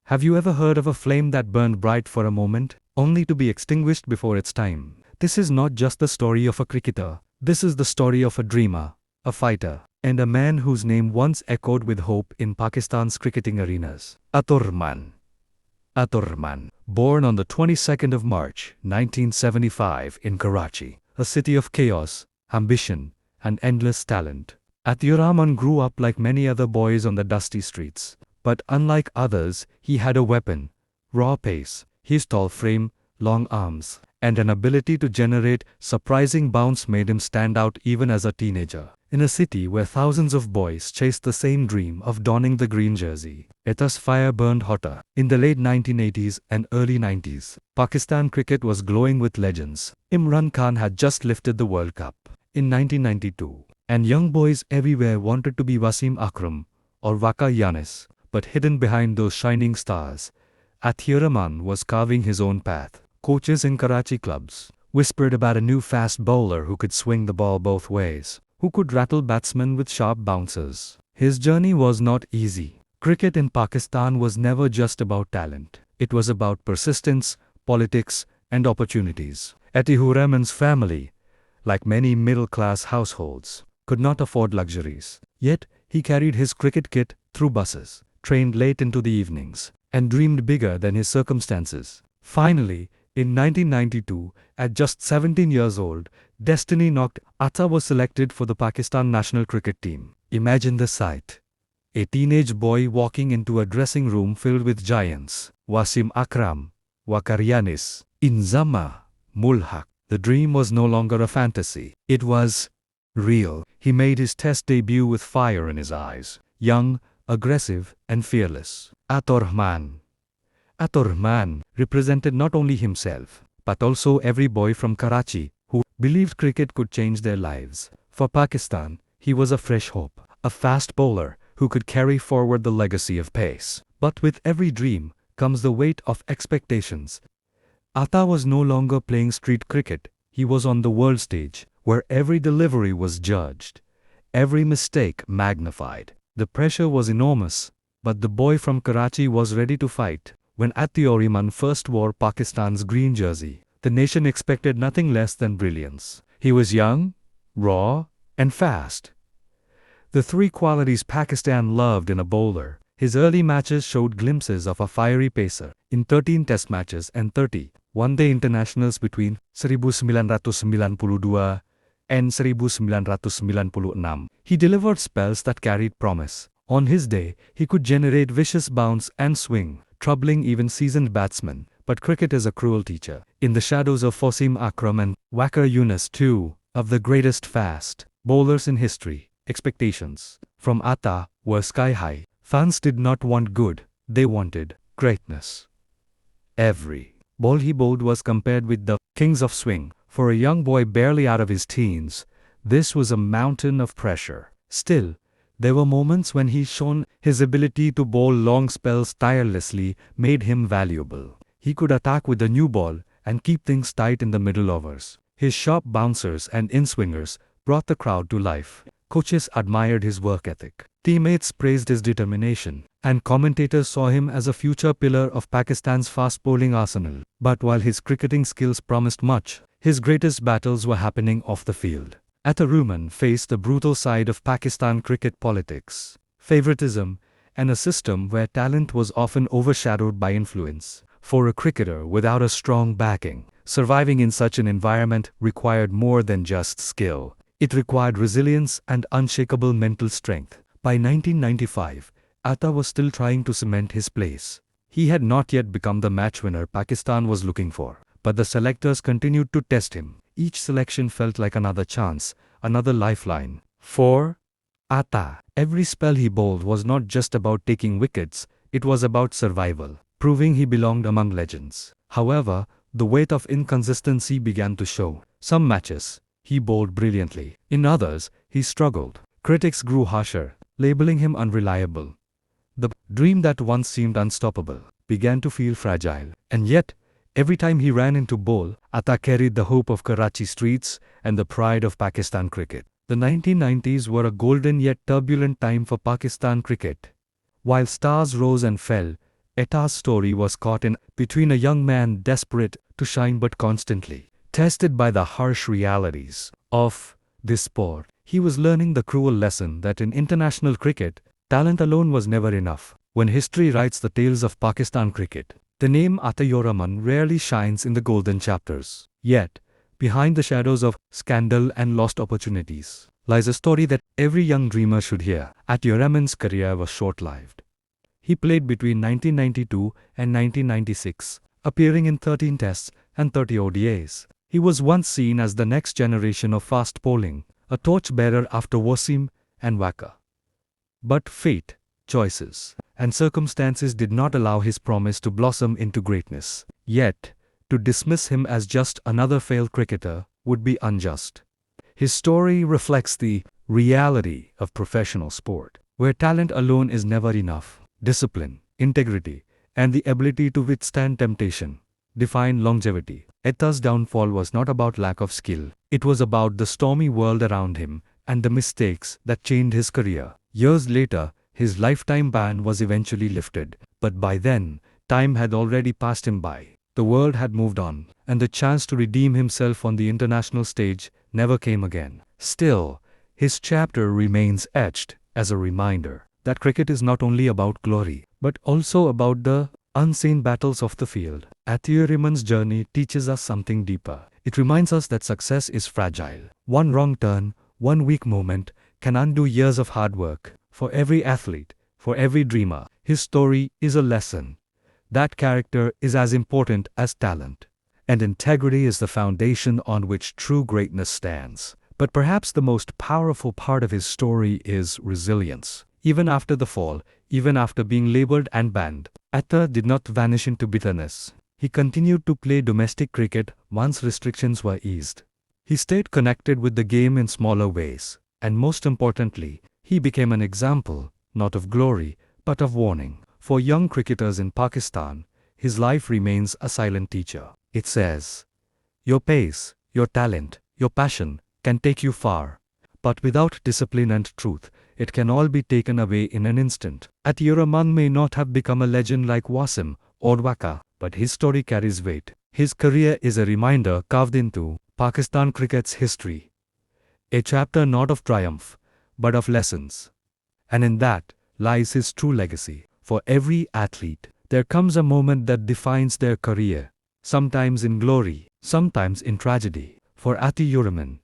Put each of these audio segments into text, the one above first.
Have you ever heard of a flame that burned bright for a moment, only to be extinguished before its time? This is not just the story of a cricketer. This is the story of a dreamer, a fighter, and a man whose name once echoed with hope in Pakistan's cricketing arenas. Atta-ur-Rehman. Atta-ur-Rehman, born on the 22nd of March, 1975 in Karachi, a city of chaos, ambition, and endless talent. Atta-ur-Rehman grew up like many other boys on the dusty streets. But unlike others, he had a weapon: raw pace. His tall frame, long arms, and an ability to generate surprising bounce made him stand out even as a teenager. In a city where thousands of boys chased the same dream of donning the green jersey, Atta's fire burned hotter. In the late 1980s and early 90s, Pakistan cricket was glowing with legends. Imran Khan had just lifted the World Cup in 1992, and young boys everywhere wanted to be Wasim Akram or Waqar. But hidden behind those shining stars, Atta-ur-Rehman was carving his own path. Coaches in Karachi clubs whispered about a new fast bowler who could swing the ball both ways, who could rattle batsmen with sharp bouncers. His journey was not easy. Cricket in Pakistan was never just about talent. It was about persistence, politics, and opportunities. Atta-ur-Rehman's family, like many middle-class households, could not afford luxuries. Yet, he carried his cricket kit through buses, trained late into the evenings, and dreamed bigger than his circumstances. Finally, in 1992, at just 17 years old, destiny knocked. Atta was selected for the Pakistan national cricket team. Imagine the sight. A teenage boy walking into a dressing room filled with giants: Wasim Akram, Waqar, Inzama, Mulhaq. The dream was no longer a fantasy. It was real. He made his test debut with fire in his eyes, young, aggressive, and fearless. Atta-ur-Rehman represented not only himself, but also every boy from Karachi who believed cricket could change their lives. For Pakistan, he was a fresh hope, a fast bowler who could carry forward the legacy of pace. But with every dream comes the weight of expectations. Atta was no longer playing street cricket. He was on the world stage, where every delivery was judged, every mistake magnified. The pressure was enormous, but the boy from Karachi was ready to fight. When Atta-ur-Rehman first wore Pakistan's green jersey, the nation expected nothing less than brilliance. He was young, raw, and fast. The three qualities Pakistan loved in a bowler. His early matches showed glimpses of a fiery pacer. In 13 test matches and 30 one-day internationals between 1992 and 1996, he delivered spells that carried promise. On his day, he could generate vicious bounce and swing, troubling even seasoned batsmen. But cricket is a cruel teacher. In the shadows of Wasim Akram and Waqar, two of the greatest fast bowlers in history, expectations from Atta were sky high. Fans did not want good, they wanted greatness. Every ball he bowled was compared with the kings of swing. For a young boy barely out of his teens, this was a mountain of pressure. Still, there were moments when he shone. His ability to bowl long spells tirelessly made him valuable. He could attack with a new ball and keep things tight in the middle overs. His sharp bouncers and in-swingers brought the crowd to life. Coaches admired his work ethic. Teammates praised his determination, and commentators saw him as a future pillar of Pakistan's fast bowling arsenal. But while his cricketing skills promised much, his greatest battles were happening off the field. Atta-ur-Rehman faced the brutal side of Pakistan cricket politics, favoritism, and a system where talent was often overshadowed by influence. For a cricketer without a strong backing, surviving in such an environment required more than just skill. It required resilience and unshakable mental strength. By 1995, Atta was still trying to cement his place. He had not yet become the match winner Pakistan was looking for, but the selectors continued to test him. Each selection felt like another chance, another lifeline. For Atta, every spell he bowled was not just about taking wickets, it was about survival, proving he belonged among legends. However, the weight of inconsistency began to show. Some matches, he bowled brilliantly. In others, he struggled. Critics grew harsher, labeling him unreliable. The dream that once seemed unstoppable began to feel fragile. And yet, every time he ran into bowl, Atta carried the hope of Karachi streets and the pride of Pakistan cricket. The 1990s were a golden yet turbulent time for Pakistan cricket. While stars rose and fell, Atta's story was caught in between a young man desperate to shine but constantly tested by the harsh realities of this sport. He was learning the cruel lesson that in international cricket, talent alone was never enough. When history writes the tales of Pakistan cricket, the name Atta-ur-Rehman rarely shines in the golden chapters. Yet, behind the shadows of scandal and lost opportunities, lies a story that every young dreamer should hear. Atta-ur-Rehman's career was short-lived. He played between 1992 and 1996, appearing in 13 tests and 30 ODIs. He was once seen as the next generation of fast bowling, a torchbearer after Wasim and Waqar. But fate, choices, and circumstances did not allow his promise to blossom into greatness. Yet, to dismiss him as just another failed cricketer would be unjust. His story reflects the reality of professional sport, where talent alone is never enough. Discipline, integrity, and the ability to withstand temptation define longevity. Atta's downfall was not about lack of skill. It was about the stormy world around him and the mistakes that changed his career. Years later, his lifetime ban was eventually lifted, but by then, time had already passed him by. The world had moved on, and the chance to redeem himself on the international stage never came again. Still, his chapter remains etched as a reminder that cricket is not only about glory, but also about the unseen battles of the field. Atta-ur-Rehman's journey teaches us something deeper. It reminds us that success is fragile. One wrong turn, one weak moment can undo years of hard work. For every athlete, for every dreamer, his story is a lesson. That character is as important as talent, and integrity is the foundation on which true greatness stands. But perhaps the most powerful part of his story is resilience. Even after the fall, even after being labelled and banned, Atta did not vanish into bitterness. He continued to play domestic cricket once restrictions were eased. He stayed connected with the game in smaller ways, and most importantly, he became an example, not of glory, but of warning. For young cricketers in Pakistan, his life remains a silent teacher. It says, "Your pace, your talent, your passion can take you far. But without discipline and truth, it can all be taken away in an instant." Atta-ur-Rehman may not have become a legend like Wasim or Waqar, but his story carries weight. His career is a reminder carved into Pakistan cricket's history. A chapter not of triumph, but of lessons. And in that lies his true legacy. For every athlete, there comes a moment that defines their career, sometimes in glory, sometimes in tragedy. For Atta-ur-Rehman,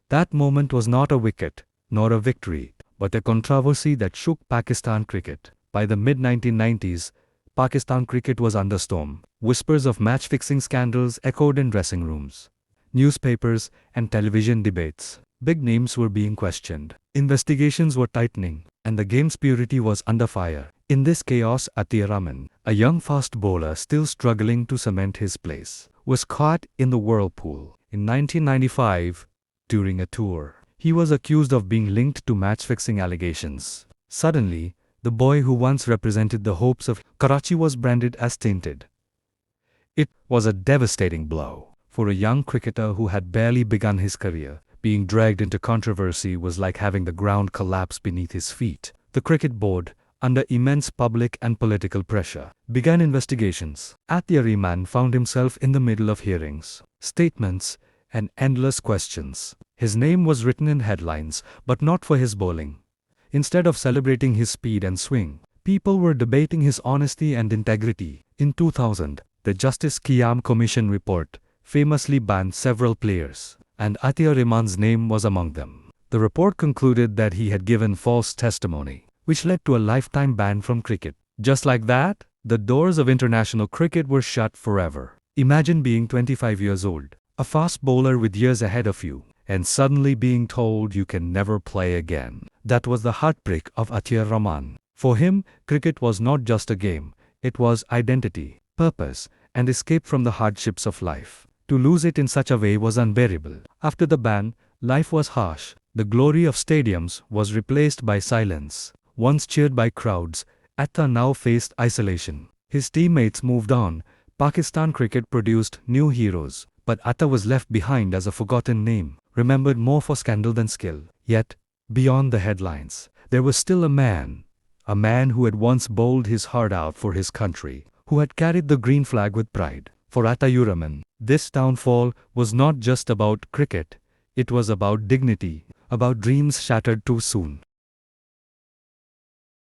that moment was not a wicket, nor a victory, but a controversy that shook Pakistan cricket. By the mid-1990s, Pakistan cricket was under storm. Whispers of match-fixing scandals echoed in dressing rooms, newspapers, and television debates. Big names were being questioned. Investigations were tightening, and the game's purity was under fire. In this chaos, Atta-ur-Rehman, a young fast bowler still struggling to cement his place, was caught in the whirlpool. In 1995, during a tour, he was accused of being linked to match-fixing allegations. Suddenly, the boy who once represented the hopes of Karachi was branded as tainted. It was a devastating blow. For a young cricketer who had barely begun his career, being dragged into controversy was like having the ground collapse beneath his feet. The cricket board, under immense public and political pressure, began investigations. Atta-ur-Rehman found himself in the middle of hearings, statements, and endless questions. His name was written in headlines, but not for his bowling. Instead of celebrating his speed and swing, people were debating his honesty and integrity. In 2000, the Justice Qiyam Commission report famously banned several players, and Atta-ur-Rehman's name was among them. The report concluded that he had given false testimony, which led to a lifetime ban from cricket. Just like that, the doors of international cricket were shut forever. Imagine being 25 years old, a fast bowler with years ahead of you, and suddenly being told you can never play again. That was the heartbreak of Atta-ur-Rehman. For him, cricket was not just a game, it was identity, purpose, and escape from the hardships of life. To lose it in such a way was unbearable. After the ban, life was harsh. The glory of stadiums was replaced by silence. Once cheered by crowds, Atta now faced isolation. His teammates moved on. Pakistan cricket produced new heroes, but Atta was left behind as a forgotten name, remembered more for scandal than skill. Yet, beyond the headlines, there was still a man, a man who had once bowled his heart out for his country, who had carried the green flag with pride. For Atta-ur-Rehman, this downfall was not just about cricket, it was about dignity, about dreams shattered too soon.